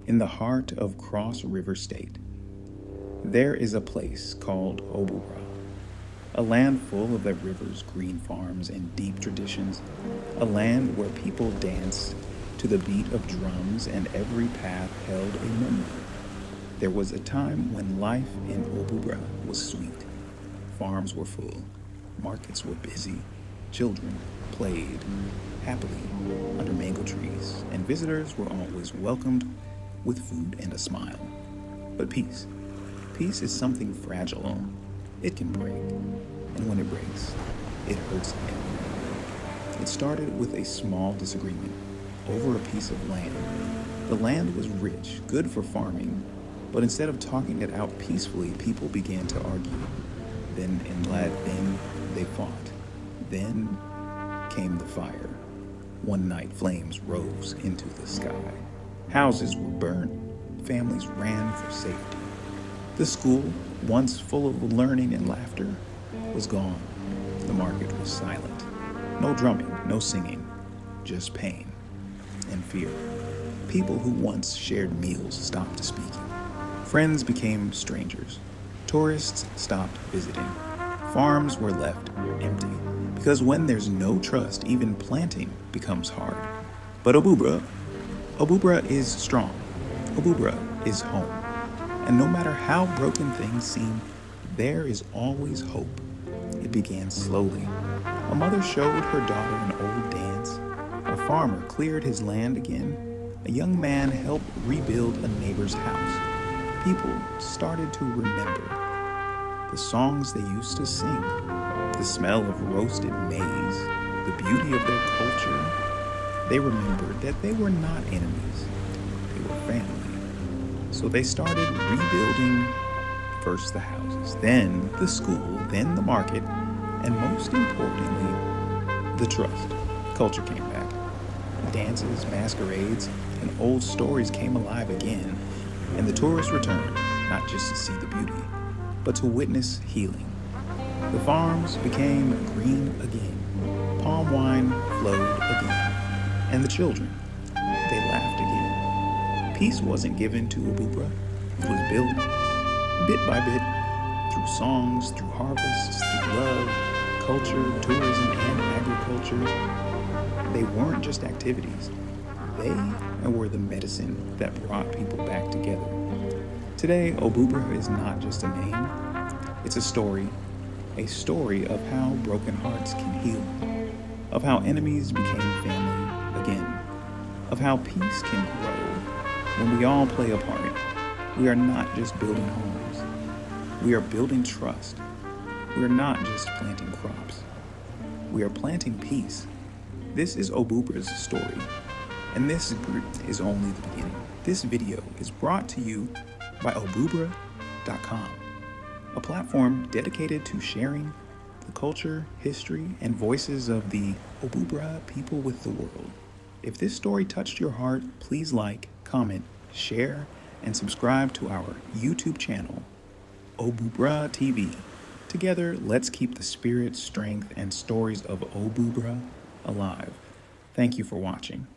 In the heart of Cross River State, there is a place called Obubra, a land full of the river's green farms and deep traditions, a land where people dance to the beat of drums and every path held a memory. There was a time when life in Obubra was sweet. Farms were full, markets were busy, children played happily under mango trees, and visitors were always welcomed with food and a smile. But peace is something fragile. It can break, and when it breaks, it hurts everyone. It started with a small disagreement over a piece of land. The land was rich, good for farming, but instead of talking it out peacefully, people began to argue. Then they fought. Then came the fire. One night, flames rose into the sky. Houses were burnt. Families ran for safety. The school, once full of learning and laughter, was gone. The market was silent. No drumming, no singing, just pain and fear. People who once shared meals stopped speaking. Friends became strangers. Tourists stopped visiting. Farms were left empty. Because when there's no trust, even planting becomes hard. But Obubra is strong. Obubra is home. And no matter how broken things seem, there is always hope. It began slowly. A mother showed her daughter an old dance. A farmer cleared his land again. A young man helped rebuild a neighbor's house. People started to remember the songs they used to sing, the smell of roasted maize, the beauty of their culture. They remembered that they were not enemies, they were family. So they started rebuilding, first the houses, then the school, then the market, and most importantly, the trust. Culture came back. Dances, masquerades, and old stories came alive again, and the tourists returned, not just to see the beauty, but to witness healing. The farms became green again. Palm wine flowed again. And the children, they laughed again. Peace wasn't given to Obubra. It was built bit by bit through songs, through harvests, through love, culture, tourism, and agriculture. They weren't just activities. They were the medicine that brought people back together. Today, Obubra is not just a name. It's a story of how broken hearts can heal, of how enemies became family again, of how peace can grow when we all play a part. We are not just building homes. We are building trust. We are not just planting crops. We are planting peace. This is Obubra's story, and this is only the beginning. This video is brought to you by Obubra.com, a platform dedicated to sharing the culture, history, and voices of the Obubra people with the world. If this story touched your heart, please like, comment, share, and subscribe to our YouTube channel, Obubra TV. Together, let's keep the spirit, strength, and stories of Obubra alive. Thank you for watching.